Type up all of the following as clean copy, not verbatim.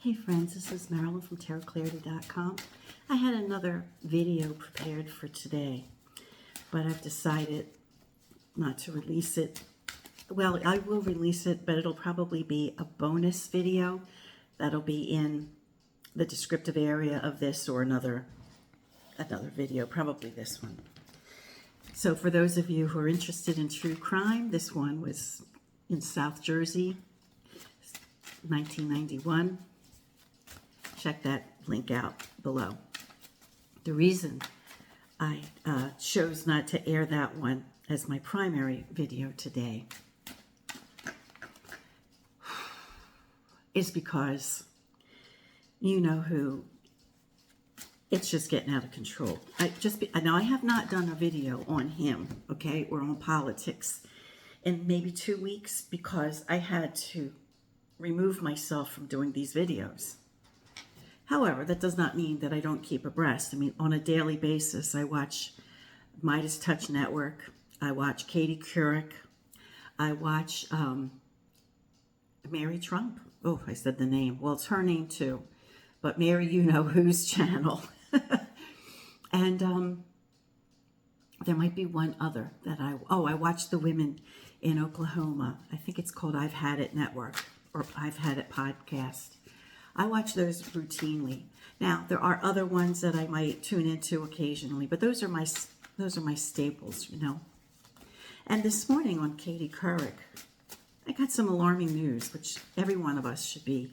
Hey friends, this is Marilyn from tarotclarity.com. I had another video prepared for today, but I've decided not to release it. Well, I will release it, but it'll probably be a bonus video that'll be in the descriptive area of this or another video, probably this one. So for those of you who are interested in true crime, this one was in South Jersey, 1991. Check that link out below. The reason I chose not to air that one as my primary video today is because you know who, it's just getting out of control. Now I have not done a video on him, okay, or on politics in maybe 2 weeks because I had to remove myself from doing these videos. However, that does not mean that I don't keep abreast. I mean, on a daily basis, I watch Midas Touch Network. I watch Katie Couric. I watch Mary Trump. Oh, I said the name. Well, it's her name too. But Mary, you know whose channel. And there might be one other that I watch the women in Oklahoma. I think it's called I've Had It Network or I've Had It Podcast. I watch those routinely. Now, there are other ones that I might tune into occasionally, but those are my staples, you know. And this morning on Katie Couric, I got some alarming news, which every one of us should be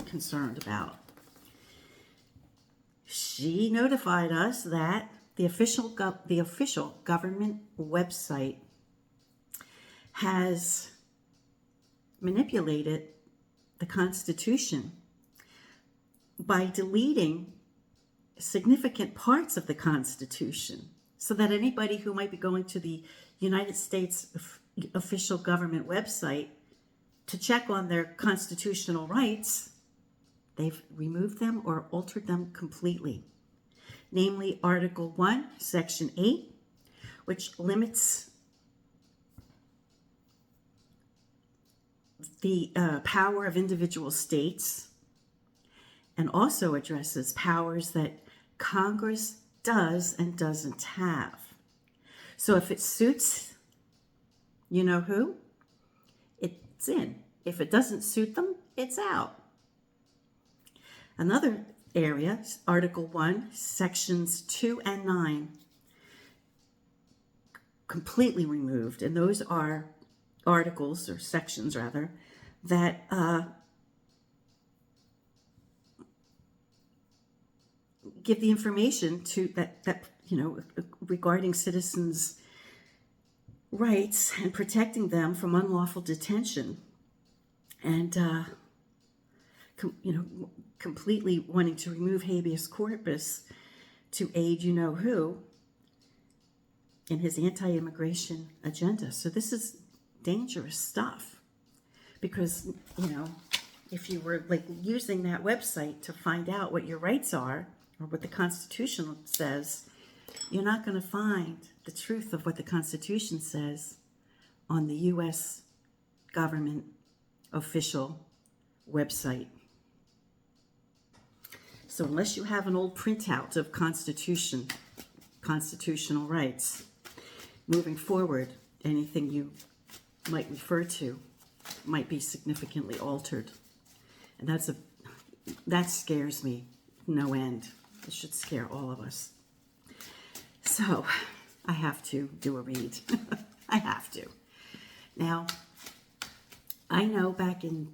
concerned about. She notified us that the official government website has manipulated the Constitution by deleting significant parts of the Constitution so that anybody who might be going to the United States official government website to check on their constitutional rights, they've removed them or altered them completely. Namely, Article 1, Section 8, which limits the power of individual states and also addresses powers that Congress does and doesn't have. So if it suits you know who, it's in. If it doesn't suit them, it's out. Another area, Article 1, Sections 2 and 9, completely removed. And those are articles, or sections rather, that give the information to that you know, regarding citizens' rights and protecting them from unlawful detention, and you know, completely wanting to remove habeas corpus to aid you know who in his anti-immigration agenda. So this is dangerous stuff, because you know, if you were like using that website to find out what your rights are or what the Constitution says, you're not going to find the truth of what the Constitution says on the U.S. government official website. So unless you have an old printout of constitutional rights, moving forward, anything you might refer to might be significantly altered. And that scares me no end. It should scare all of us. So I have to do a read. I have to. Now, I know back in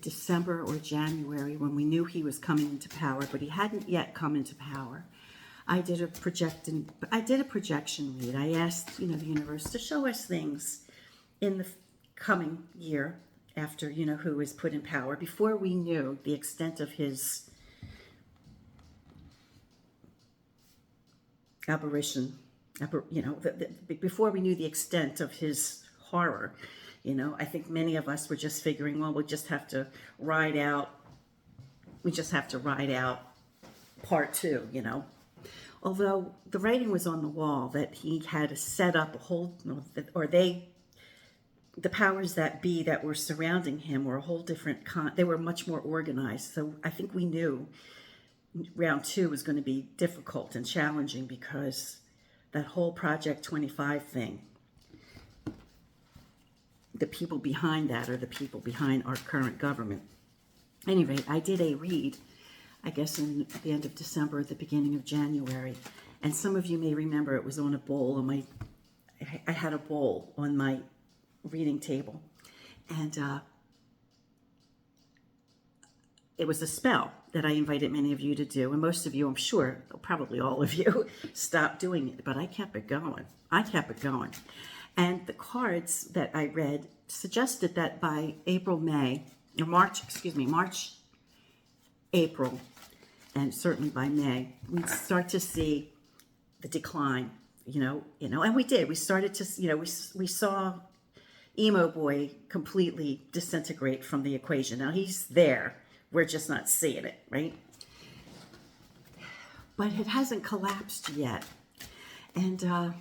December or January, when we knew he was coming into power, but he hadn't yet come into power, I did a projection read. I asked, you know, the universe to show us things in the coming year after, you know, who was put in power, before we knew the extent of his aberration, you know, before we knew the extent of his horror. You know, I think many of us were just figuring, well, we just have to ride out part 2, you know. Although the writing was on the wall that he had set up a whole, or they the powers that be that were surrounding him were a whole different they were much more organized. So I think we knew round two was going to be difficult and challenging because that whole Project 25 thing, the people behind that are the people behind our current government. At any rate, I did a read, I guess at the end of December, at the beginning of January. And some of you may remember it was on a bowl on I had a bowl on my reading table. And it was a spell that I invited many of you to do. And most of you, I'm sure, probably all of you, stopped doing it. But I kept it going. I kept it going. And the cards that I read suggested that by March, April, and certainly by May, we'd start to see the decline, and we did. We started to, we saw Emo Boy completely disintegrate from the equation. Now he's there. We're just not seeing it, right? But it hasn't collapsed yet. And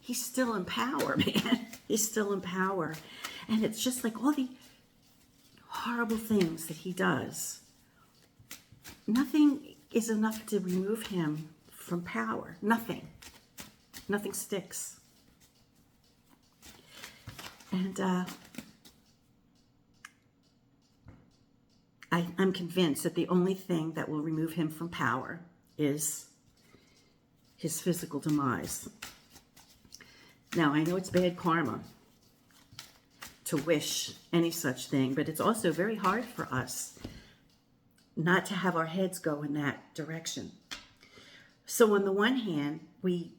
he's still in power, man. He's still in power. And it's just like all the horrible things that he does. Nothing is enough to remove him from power. Nothing. Nothing sticks. And I'm convinced that the only thing that will remove him from power is his physical demise. Now, I know it's bad karma to wish any such thing, but it's also very hard for us not to have our heads go in that direction. So on the one hand, we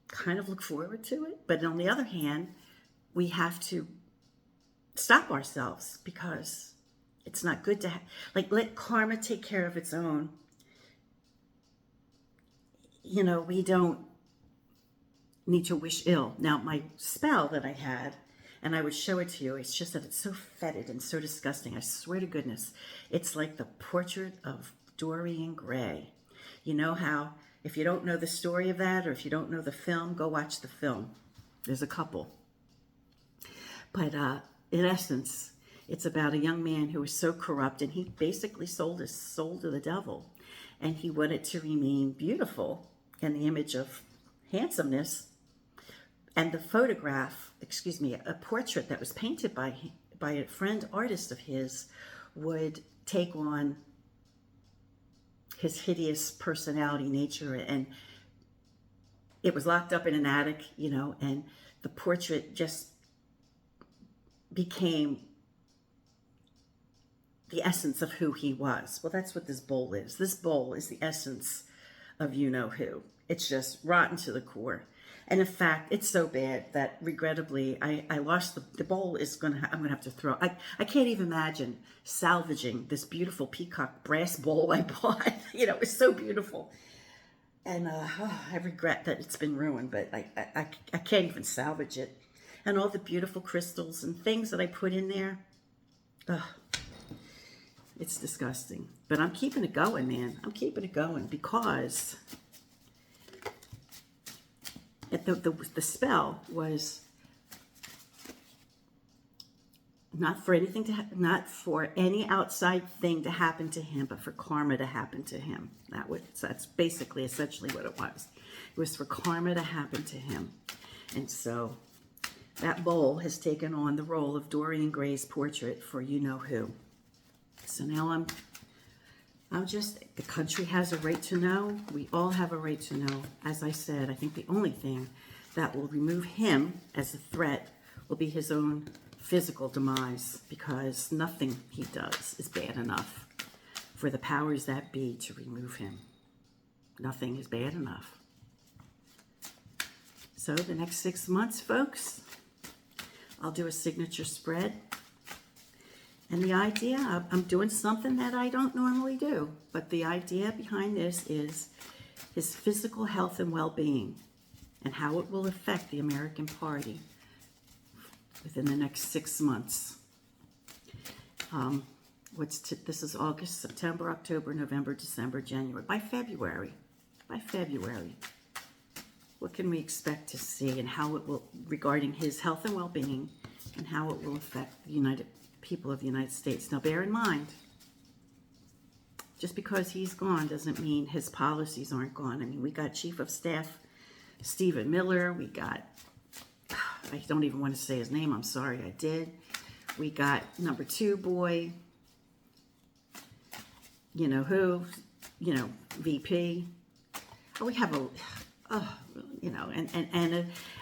kind of look forward to it, but on the other hand, we have to stop ourselves because it's not good to let karma take care of its own. We don't need to wish ill. Now, my spell that I had, and I would show it to you, it's just that it's so fetid and so disgusting. I swear to goodness, it's like the portrait of Dorian Gray. You know how, if you don't know the story of that, or if you don't know the film, go watch the film. There's a couple. But in essence, it's about a young man who was so corrupt, and he basically sold his soul to the devil. And he wanted to remain beautiful in the image of handsomeness. And the photograph, a portrait that was painted by a friend artist of his would take on his hideous personality nature. And it was locked up in an attic, and the portrait just became the essence of who he was. Well, that's what this bowl is. This bowl is the essence of you-know-who. It's just rotten to the core. And in fact, it's so bad that regrettably, I lost the bowl. I'm going to have to throw. I can't even imagine salvaging this beautiful peacock brass bowl I bought. It's so beautiful. And I regret that it's been ruined, but I can't even salvage it. And all the beautiful crystals and things that I put in there. It's disgusting. But I'm keeping it going, man. I'm keeping it going because the spell was not for not for any outside thing to happen to him, but for karma to happen to him. That's basically essentially what it was. It was for karma to happen to him. And so that bowl has taken on the role of Dorian Gray's portrait for you-know-who. So now the country has a right to know. We all have a right to know. As I said, I think the only thing that will remove him as a threat will be his own physical demise, because nothing he does is bad enough for the powers that be to remove him. Nothing is bad enough. So the next 6 months, folks, I'll do a signature spread. And the idea, I'm doing something that I don't normally do, but the idea behind this is his physical health and well-being and how it will affect the American Party within the next 6 months. This is August, September, October, November, December, January. By February, What can we expect to see, and how it will, regarding his health and well-being, and how it will affect the people of the United States. Now, bear in mind, just because he's gone doesn't mean his policies aren't gone. I mean, we got Chief of Staff Stephen Miller. We got, I don't even want to say his name. I'm sorry, I did. We got number 2 boy, you know who, VP. We have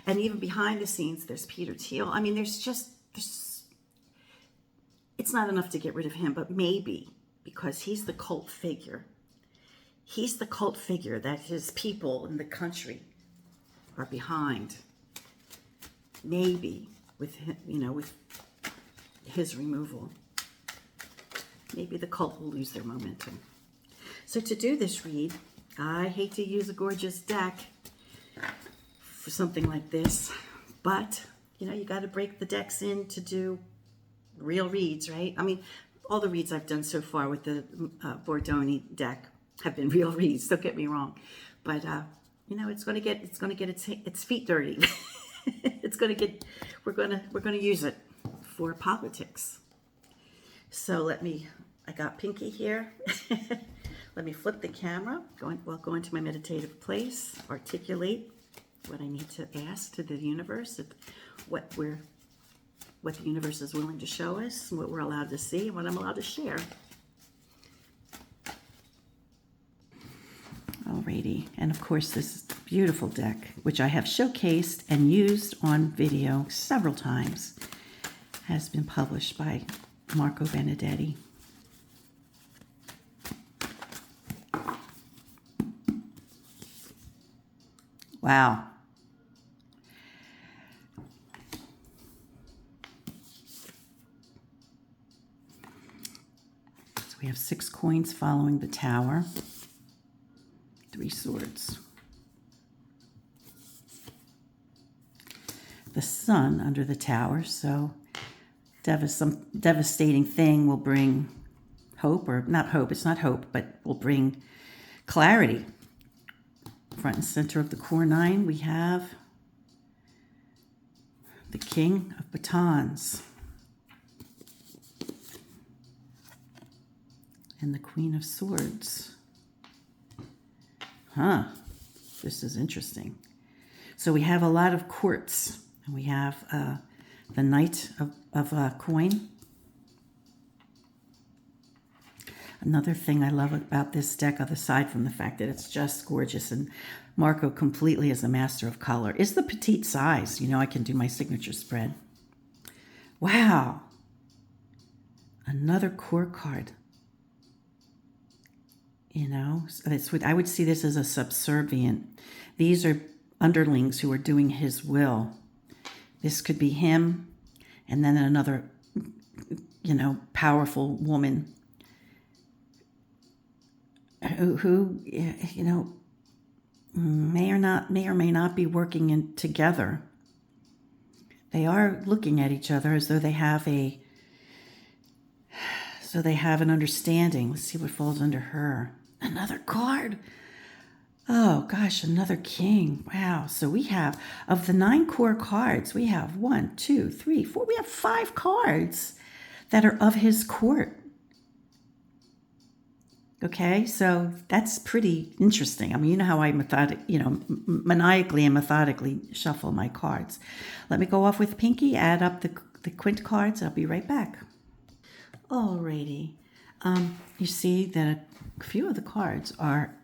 and even behind the scenes, there's Peter Thiel. I mean, it's not enough to get rid of him, but maybe because he's the cult figure. He's the cult figure that his people in the country are behind. Maybe with him, with his removal, maybe the cult will lose their momentum. So to do this read, I hate to use a gorgeous deck for something like this, but you got to break the decks in to do real reads, right? I mean, all the reads I've done so far with the Bordoni deck have been real reads. Don't get me wrong, but it's going to get its feet dirty. We're going to use it for politics. So I got Pinky here. Let me flip the camera. Go into my meditative place. Articulate what I need to ask to the universe, what the universe is willing to show us, what we're allowed to see, and what I'm allowed to share. Alrighty, and of course this beautiful deck, which I have showcased and used on video several times, has been published by Marco Benedetti. Wow. So we have 6 coins following the tower. 3 swords. The sun under the tower, so some devastating thing will bring hope, or not hope, it's not hope, but will bring clarity. Front and center of the core 9, we have the King of Batons and the Queen of Swords. This is interesting. So we have a lot of courts, and we have the Knight of coin. Another thing I love about this deck, aside from the fact that it's just gorgeous, and Marco completely is a master of color, is the petite size. I can do my signature spread. Wow. Another core card. I would see this as a subservient. These are underlings who are doing his will. This could be him, and then another, powerful woman who may or may not be working together. They are looking at each other as though they have an understanding. Let's see what falls under her. Another card. Oh gosh, another king. Wow. So we have, of the 9 core cards, we have 1, 2, 3, 4. We have 5 cards that are of his court. Okay, so that's pretty interesting. I mean, you know how I maniacally and methodically shuffle my cards. Let me go off with Pinky, add up the quint cards. I'll be right back. Alrighty. You see that a few of the cards are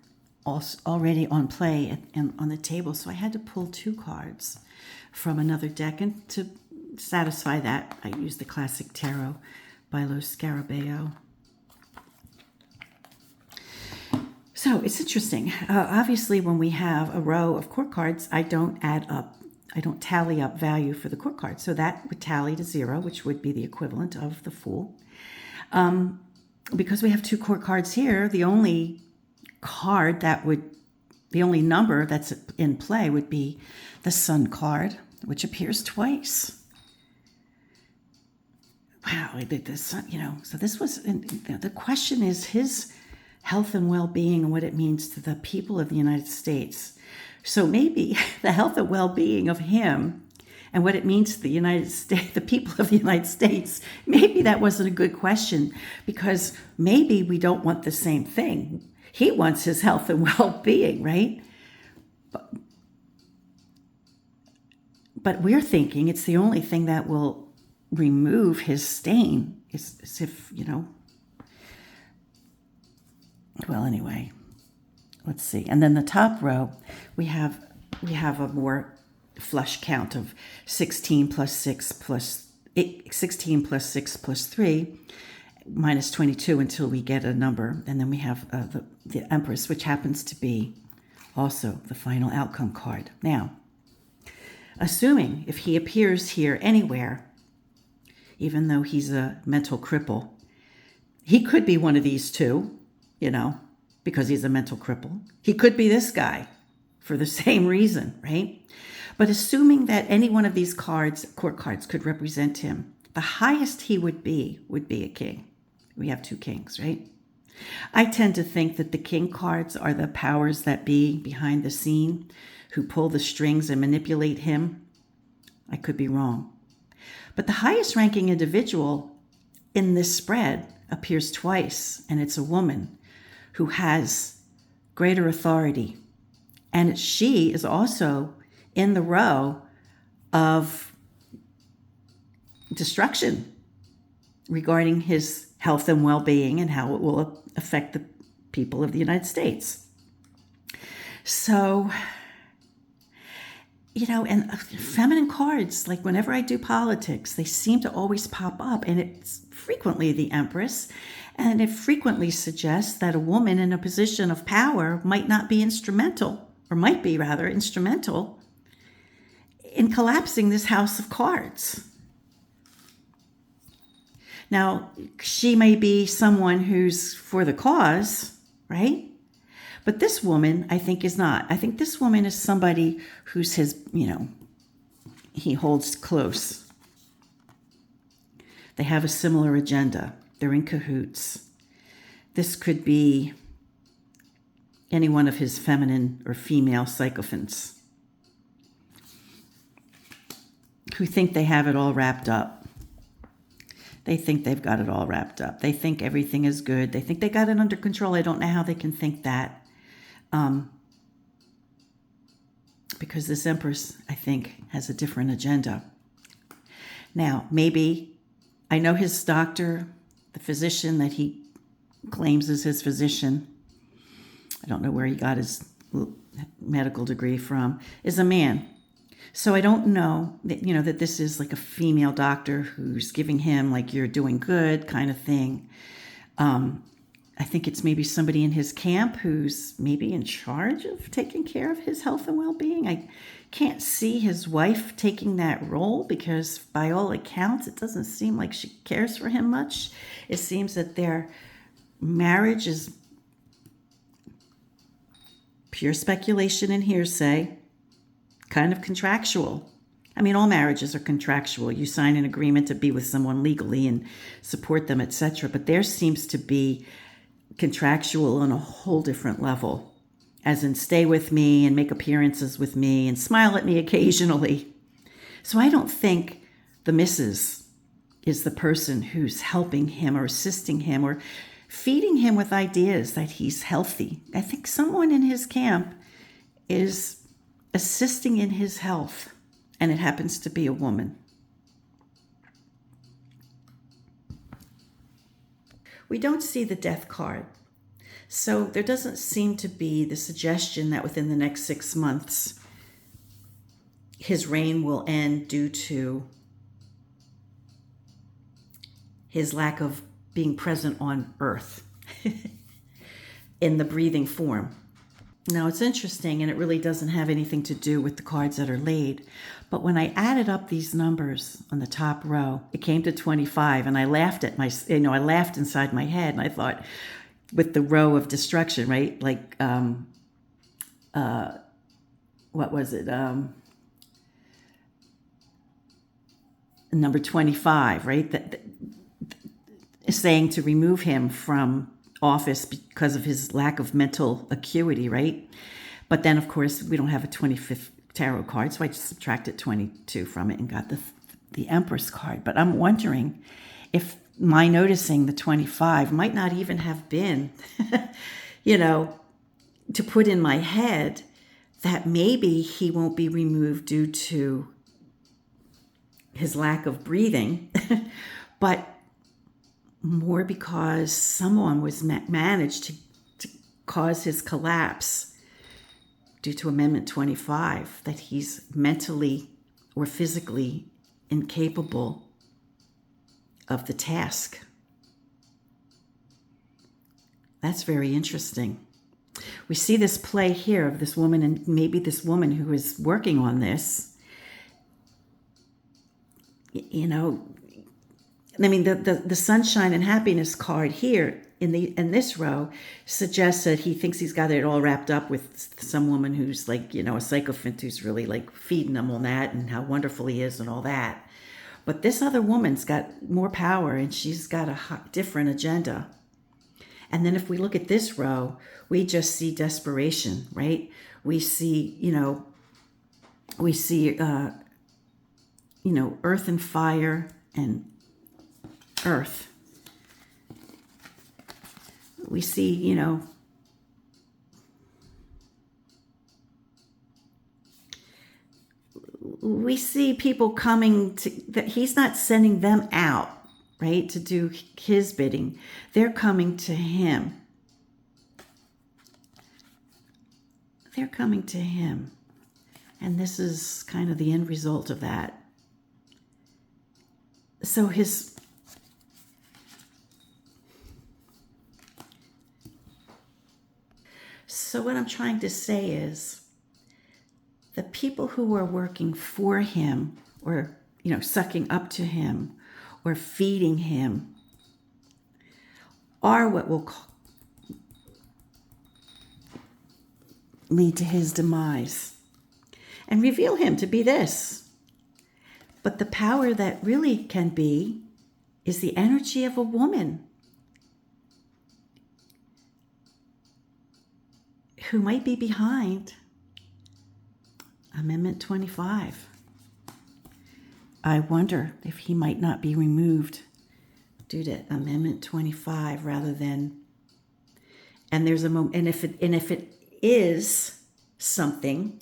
already on play and on the table, so I had to pull 2 cards from another deck, and to satisfy that, I used the Classic Tarot by Scarabeo. So it's interesting. Obviously, when we have a row of court cards, I don't tally up value for the court card. So that would tally to 0, which would be the equivalent of the Fool. Because we have 2 court cards here, the only number that's in play would be the Sun card, which appears twice. Wow, the Sun, so this was, the question is his health and well-being and what it means to the people of the United States. So maybe the health and well-being of him and what it means to the United States, the people of the United States, maybe that wasn't a good question, because maybe we don't want the same thing. He wants his health and well-being, right? But we're thinking it's the only thing that will remove his stain, as if, well, anyway, let's see. And then the top row, we have a more flush count of 16 plus 6 plus 8, 16 plus 6 plus 3 minus 22 until we get a number. And then we have the Empress, which happens to be also the final outcome card. Now, assuming if he appears here anywhere, even though he's a mental cripple, he could be one of these two, because he's a mental cripple. He could be this guy for the same reason, right? But assuming that any one of these court cards could represent him, the highest he would be a king. We have 2 kings, right? I tend to think that the king cards are the powers that be behind the scene who pull the strings and manipulate him. I could be wrong. But the highest ranking individual in this spread appears twice, and it's a woman who has greater authority. And she is also in the row of destruction regarding his health and well-being and how it will affect the people of the United States. So, and feminine cards, like whenever I do politics, they seem to always pop up, and it's frequently the Empress, and it frequently suggests that a woman in a position of power might be instrumental in collapsing this house of cards. Now, she may be someone who's for the cause, right? But this woman, I think, is not. I think this woman is somebody who's he holds close. They have a similar agenda. They're in cahoots. This could be any one of his feminine or female sycophants who think they have it all wrapped up. They think they've got it all wrapped up. They think everything is good. They think they got it under control. I don't know how they can think that. Because this Empress, I think, has a different agenda. Now, maybe, I know his doctor, the physician that he claims is his physician, I don't know where he got his medical degree from, is a man. So I don't know that, that this is like a female doctor who's giving him like, you're doing good kind of thing. I think it's maybe somebody in his camp who's maybe in charge of taking care of his health and well-being. I can't see his wife taking that role because by all accounts, it doesn't seem like she cares for him much. It seems that their marriage is pure speculation and hearsay, kind of contractual. I mean, all marriages are contractual. You sign an agreement to be with someone legally and support them, etc. But theirs seems to be contractual on a whole different level, as in stay with me and make appearances with me and smile at me occasionally. So I don't think the missus is the person who's helping him or assisting him or feeding him with ideas that he's healthy. I think someone in his camp is assisting in his health, and it happens to be a woman. We don't see the death card. So there doesn't seem to be the suggestion that within the next 6 months, his reign will end due to his lack of being present on Earth in the breathing form. Now, it's interesting, and it really doesn't have anything to do with the cards that are laid. But when I added up these numbers on the top row, it came to 25, and I laughed at I laughed inside my head, and I thought, with the row of destruction, right? Like, what was it? Number 25, right? That saying to remove him from office because of his lack of mental acuity, right? But then, of course, we don't have a 25th tarot card, so I just subtracted 22 from it and got the Empress card. But I'm wondering if my noticing the 25 might not even have been, to put in my head that maybe he won't be removed due to his lack of breathing, but more because someone was managed to cause his collapse due to Amendment 25, that he's mentally or physically incapable of the task. That's very interesting. We see this play here of this woman, and maybe this woman who is working on this, the sunshine and happiness card here in this row suggests that he thinks he's got it all wrapped up with some woman who's like, a sycophant who's really like feeding him on that and how wonderful he is and all that. But this other woman's got more power and she's got a different agenda. And then if we look at this row, we just see desperation, right? We see, earth and fire and earth. We see, we see people coming to, that he's not sending them out, right, to do his bidding. They're coming to him. They're coming to him. And this is kind of the end result of that. So what I'm trying to say is the people who are working for him or, sucking up to him or feeding him are what will lead to his demise and reveal him to be this. But the power that really can be is the energy of a woman who might be behind Amendment 25. I wonder if he might not be removed due to Amendment 25 rather than, and there's a moment, and if it is something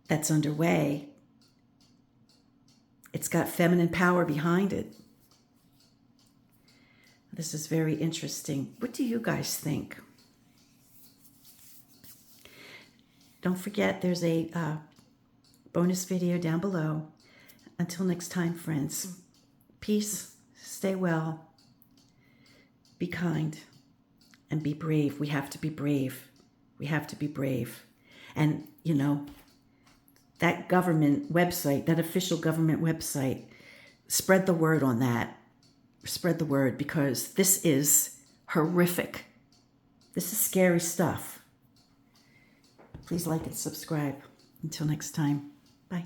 that's underway, it's got feminine power behind it. This is very interesting. What do you guys think? Don't forget, there's a bonus video down below. Until next time, friends, peace, stay well, be kind, and be brave. We have to be brave. We have to be brave. And, that government website, that official government website, spread the word on that. Spread the word, because this is horrific. This is scary stuff. Please like and subscribe. Until next time, bye.